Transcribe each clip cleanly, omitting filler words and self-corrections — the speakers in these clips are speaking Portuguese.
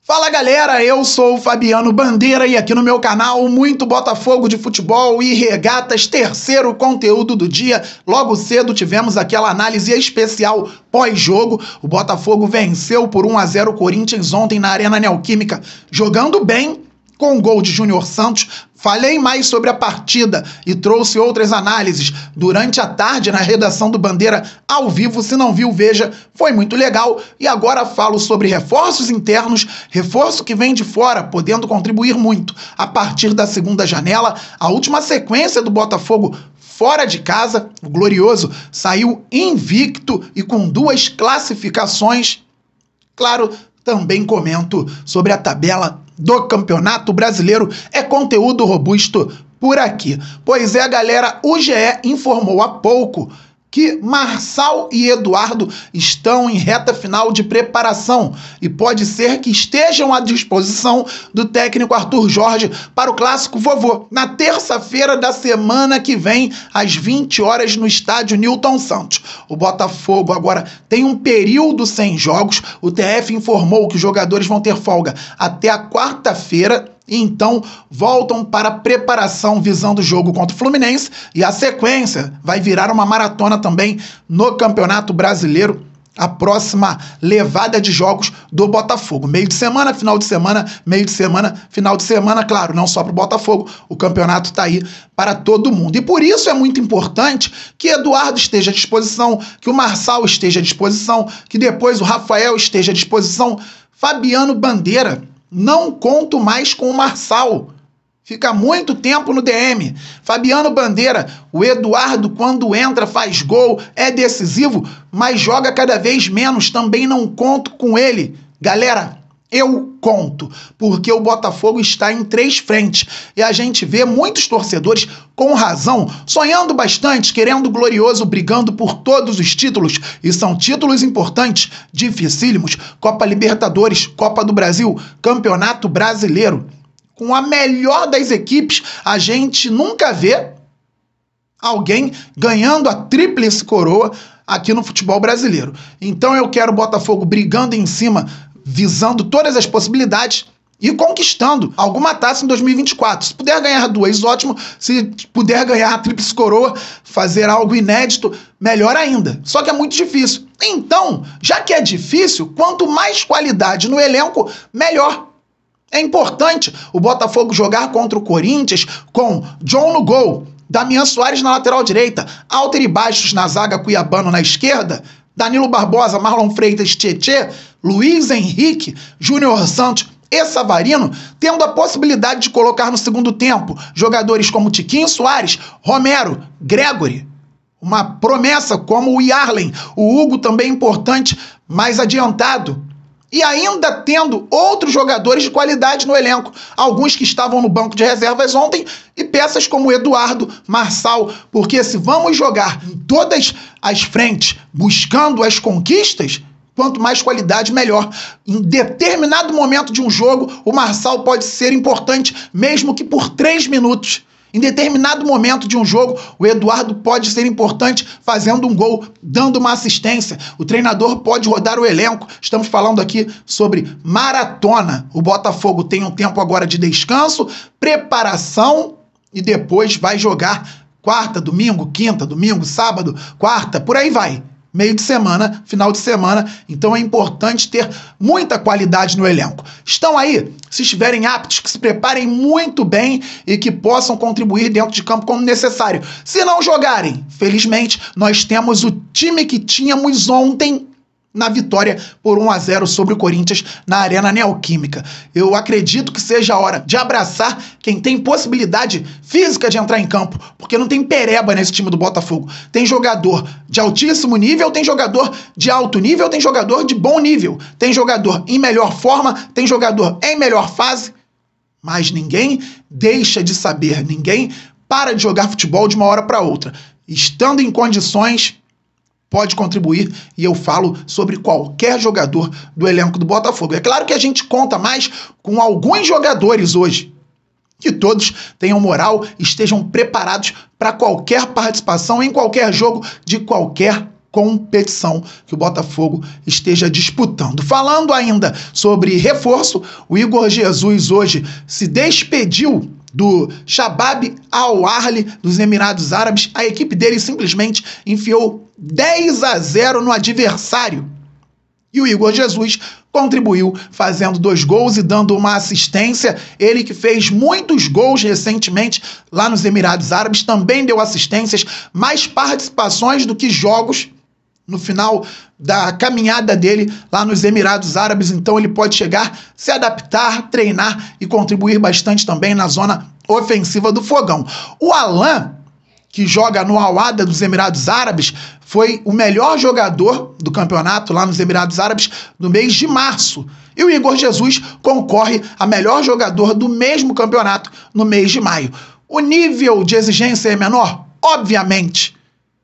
Fala galera, eu sou o Fabiano Bandeira e aqui no meu canal muito Botafogo de futebol e regatas, terceiro conteúdo do dia. Logo cedo tivemos aquela análise especial pós-jogo. O Botafogo venceu por 1-0 o Corinthians ontem na Arena Neoquímica, jogando bem com o gol de Júnior Santos. Falei mais sobre a partida e trouxe outras análises durante a tarde na redação do Bandeira ao vivo. Se não viu, veja, foi muito legal. E agora falo sobre reforços internos, reforço que vem de fora, podendo contribuir muito a partir da segunda janela. A última sequência do Botafogo fora de casa, o Glorioso saiu invicto e com 2 classificações. Claro, também comento sobre a tabela do Campeonato Brasileiro. É conteúdo robusto por aqui. Pois é, galera, o GE informou há pouco que Marçal e Eduardo estão em reta final de preparação e pode ser que estejam à disposição do técnico Arthur Jorge para o Clássico Vovô, na terça-feira da semana que vem, às 20 horas, no estádio Newton Santos. O Botafogo agora tem um período sem jogos. O TF informou que os jogadores vão ter folga até a quarta-feira, e então voltam para a preparação visando o jogo contra o Fluminense, e a sequência vai virar uma maratona também no Campeonato Brasileiro, a próxima levada de jogos do Botafogo. Meio de semana, final de semana, meio de semana, final de semana, claro, não só para o Botafogo, o campeonato está aí para todo mundo. E por isso é muito importante que Eduardo esteja à disposição, que o Marçal esteja à disposição, que depois o Rafael esteja à disposição. Fabiano Bandeira, não conto mais com o Marçal. Fica muito tempo no DM. Fabiano Bandeira, o Eduardo, quando entra, faz gol, é decisivo, mas joga cada vez menos. Também não conto com ele. Galera, eu conto, porque o Botafogo está em 3 frentes. E a gente vê muitos torcedores, com razão, sonhando bastante, querendo o Glorioso, brigando por todos os títulos. E são títulos importantes, dificílimos. Copa Libertadores, Copa do Brasil, Campeonato Brasileiro. Com a melhor das equipes, a gente nunca vê alguém ganhando a tríplice coroa aqui no futebol brasileiro. Então eu quero o Botafogo brigando em cima, visando todas as possibilidades e conquistando alguma taça em 2024. Se puder ganhar 2, ótimo. Se puder ganhar a tríplice coroa, fazer algo inédito, melhor ainda. Só que é muito difícil. Então, já que é difícil, quanto mais qualidade no elenco, melhor. É importante o Botafogo jogar contra o Corinthians com John no gol, Damian Soares na lateral direita, Alter e Bastos na zaga, Cuiabano na esquerda, Danilo Barbosa, Marlon Freitas, Tietê, Luiz Henrique, Júnior Santos e Savarino, tendo a possibilidade de colocar no segundo tempo jogadores como Tiquinho Soares, Romero, Gregory, uma promessa como o Yarlen, o Hugo também importante, mais adiantado, e ainda tendo outros jogadores de qualidade no elenco, alguns que estavam no banco de reservas ontem, e peças como Eduardo, Marçal, porque se vamos jogar em todas as frentes, buscando as conquistas, quanto mais qualidade, melhor. Em determinado momento de um jogo, o Marçal pode ser importante, mesmo que por 3 minutos. Em determinado momento de um jogo, o Eduardo pode ser importante fazendo um gol, dando uma assistência. O treinador pode rodar o elenco. Estamos falando aqui sobre maratona. O Botafogo tem um tempo agora de descanso, preparação e depois vai jogar quarta, domingo, quinta, domingo, sábado, quarta, por aí vai. Meio de semana, final de semana, então é importante ter muita qualidade no elenco. Estão aí? Se estiverem aptos, que se preparem muito bem e que possam contribuir dentro de campo quando necessário. Se não jogarem, felizmente, nós temos o time que tínhamos ontem na vitória por 1-0 sobre o Corinthians na Arena Neoquímica. Eu acredito que seja a hora de abraçar quem tem possibilidade física de entrar em campo, porque não tem pereba nesse time do Botafogo. Tem jogador de altíssimo nível, tem jogador de alto nível, tem jogador de bom nível, tem jogador em melhor forma, tem jogador em melhor fase, mas ninguém deixa de saber, ninguém para de jogar futebol de uma hora para outra. Estando em condições, pode contribuir, e eu falo sobre qualquer jogador do elenco do Botafogo. É claro que a gente conta mais com alguns jogadores hoje, que todos tenham moral, estejam preparados para qualquer participação em qualquer jogo de qualquer competição que o Botafogo esteja disputando. Falando ainda sobre reforço, o Igor Jesus hoje se despediu do Shabab Al-Ahly dos Emirados Árabes. A equipe dele simplesmente enfiou 10-0 no adversário. E o Igor Jesus contribuiu fazendo 2 gols e dando uma assistência. Ele que fez muitos gols recentemente lá nos Emirados Árabes, também deu assistências, mais participações do que jogos no final da caminhada dele lá nos Emirados Árabes. Então ele pode chegar, se adaptar, treinar e contribuir bastante também na zona ofensiva do Fogão. O Alan, que joga no Al-Wahda dos Emirados Árabes, foi o melhor jogador do campeonato lá nos Emirados Árabes no mês de março. E o Igor Jesus concorre a melhor jogador do mesmo campeonato no mês de maio. O nível de exigência é menor? Obviamente.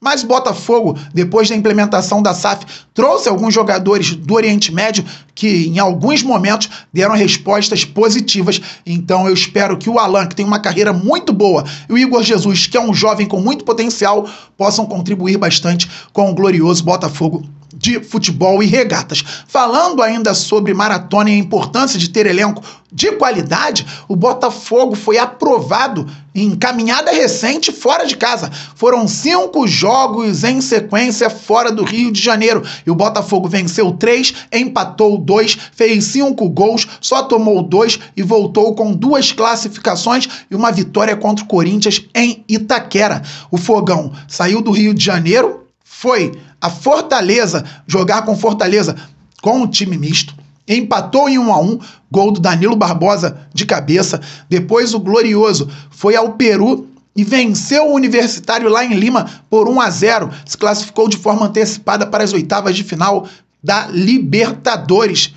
Mas o Botafogo, depois da implementação da SAF, trouxe alguns jogadores do Oriente Médio que, em alguns momentos, deram respostas positivas. Então, eu espero que o Alan, que tem uma carreira muito boa, e o Igor Jesus, que é um jovem com muito potencial, possam contribuir bastante com o glorioso Botafogo de futebol e regatas. Falando ainda sobre maratona e a importância de ter elenco de qualidade, o Botafogo foi aprovado em caminhada recente fora de casa. Foram 5 jogos em sequência fora do Rio de Janeiro. E o Botafogo venceu 3, empatou 2, fez 5 gols, só tomou 2 e voltou com 2 classificações e uma vitória contra o Corinthians em Itaquera. O Fogão saiu do Rio de Janeiro, foi a Fortaleza jogar com Fortaleza com um time misto, empatou em 1-1, gol do Danilo Barbosa de cabeça. Depois o Glorioso foi ao Peru e venceu o Universitário lá em Lima por 1-0, se classificou de forma antecipada para as oitavas de final da Libertadores.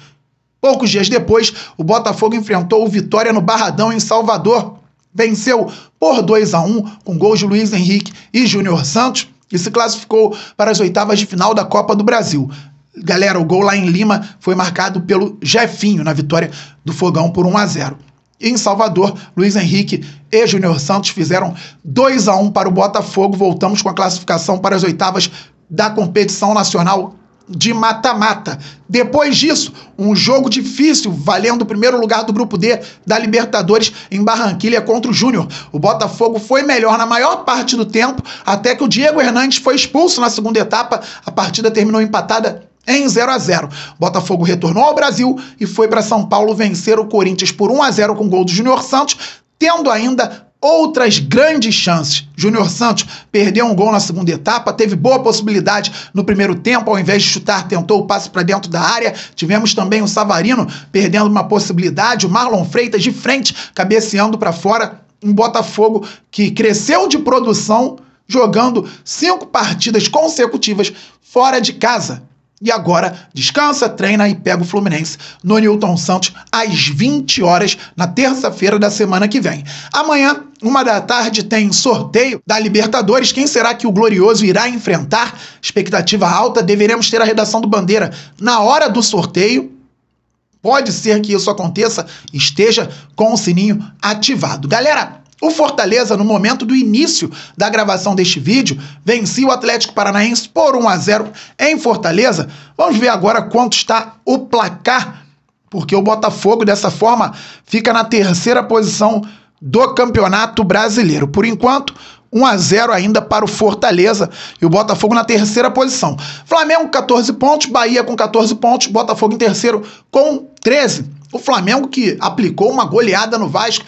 Poucos dias depois, o Botafogo enfrentou o Vitória no Barradão, em Salvador. Venceu por 2-1, com gols de Luiz Henrique e Júnior Santos, e se classificou para as oitavas de final da Copa do Brasil. Galera, o gol lá em Lima foi marcado pelo Jefinho, na vitória do Fogão por 1-0. E em Salvador, Luiz Henrique e Júnior Santos fizeram 2-1 para o Botafogo. Voltamos com a classificação para as oitavas da competição nacional de mata-mata. Depois disso, um jogo difícil, valendo o primeiro lugar do grupo D da Libertadores em Barranquilla contra o Júnior. O Botafogo foi melhor na maior parte do tempo, até que o Diego Hernandes foi expulso na segunda etapa. A partida terminou empatada em 0-0. Botafogo retornou ao Brasil e foi para São Paulo vencer o Corinthians por 1-0 com gol do Júnior Santos, tendo ainda outras grandes chances. Júnior Santos perdeu um gol na segunda etapa, teve boa possibilidade no primeiro tempo, ao invés de chutar, tentou o passe para dentro da área. Tivemos também o Savarino perdendo uma possibilidade, o Marlon Freitas de frente, cabeceando para fora. Um Botafogo que cresceu de produção, jogando 5 partidas consecutivas fora de casa. E agora descansa, treina e pega o Fluminense no Newton Santos às 20 horas na terça-feira da semana que vem. Amanhã, 13h, tem sorteio da Libertadores. Quem será que o Glorioso irá enfrentar? Expectativa alta, deveremos ter a redação do Bandeira na hora do sorteio. Pode ser que isso aconteça, esteja com o sininho ativado. Galera, o Fortaleza, no momento do início da gravação deste vídeo, vencia o Atlético Paranaense por 1-0 em Fortaleza. Vamos ver agora quanto está o placar, porque o Botafogo, dessa forma, fica na 3ª posição do Campeonato Brasileiro. Por enquanto, 1-0 ainda para o Fortaleza e o Botafogo na 3ª posição. Flamengo com 14 pontos, Bahia com 14 pontos, Botafogo em terceiro com 13. O Flamengo que aplicou uma goleada no Vasco.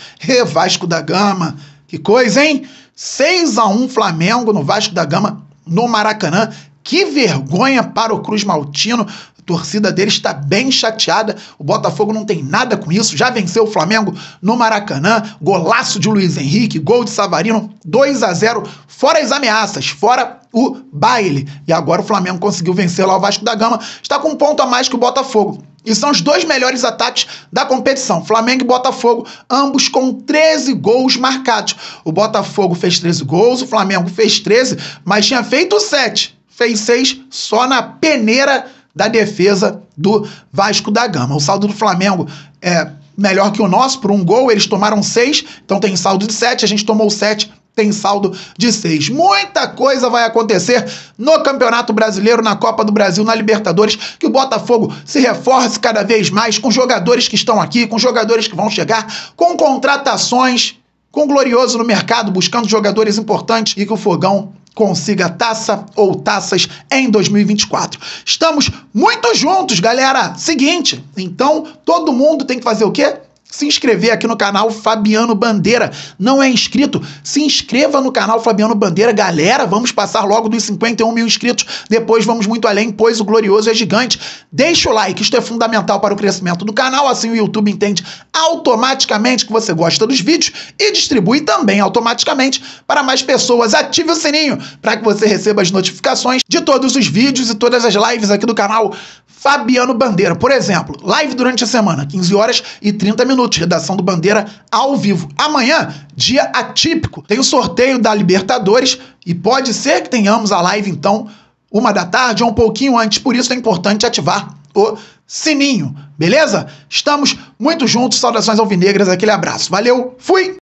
Vasco da Gama. Que coisa, hein? 6-1 Flamengo no Vasco da Gama, no Maracanã. Que vergonha para o Cruz Maltino. A torcida dele está bem chateada. O Botafogo não tem nada com isso. Já venceu o Flamengo no Maracanã. Golaço de Luiz Henrique, gol de Savarino, 2-0. Fora as ameaças, fora o baile. E agora o Flamengo conseguiu vencer lá o Vasco da Gama. Está com um ponto a mais que o Botafogo. E são os 2 melhores ataques da competição. Flamengo e Botafogo, ambos com 13 gols marcados. O Botafogo fez 13 gols, o Flamengo fez 13, mas tinha feito 7. Fez 6 só na peneira da defesa do Vasco da Gama. O saldo do Flamengo é melhor que o nosso por 1 gol. Eles tomaram 6, então tem saldo de 7. A gente tomou 7, tem saldo de 6. Muita coisa vai acontecer no Campeonato Brasileiro, na Copa do Brasil, na Libertadores, que o Botafogo se reforce cada vez mais com jogadores que estão aqui, com jogadores que vão chegar, com contratações, com o Glorioso no mercado, buscando jogadores importantes e que o Fogão consiga taça ou taças em 2024. Estamos muito juntos, galera. Seguinte, então todo mundo tem que fazer o quê? Se inscrever aqui no canal Fabiano Bandeira. Não é inscrito? Se inscreva no canal Fabiano Bandeira. Galera, vamos passar logo dos 51 mil inscritos. Depois vamos muito além, pois o Glorioso é gigante. Deixa o like, isto é fundamental para o crescimento do canal. Assim o YouTube entende automaticamente que você gosta dos vídeos e distribui também automaticamente para mais pessoas. Ative o sininho para que você receba as notificações de todos os vídeos e todas as lives aqui do canal Fabiano Bandeira. Por exemplo, live durante a semana, 15 horas e 30 minutos. Redação do Bandeira ao vivo. Amanhã, dia atípico, tem o sorteio da Libertadores e pode ser que tenhamos a live, então, 1 da tarde ou um pouquinho antes. Por isso é importante ativar o sininho, beleza? Estamos muito juntos. Saudações alvinegras, aquele abraço. Valeu, fui!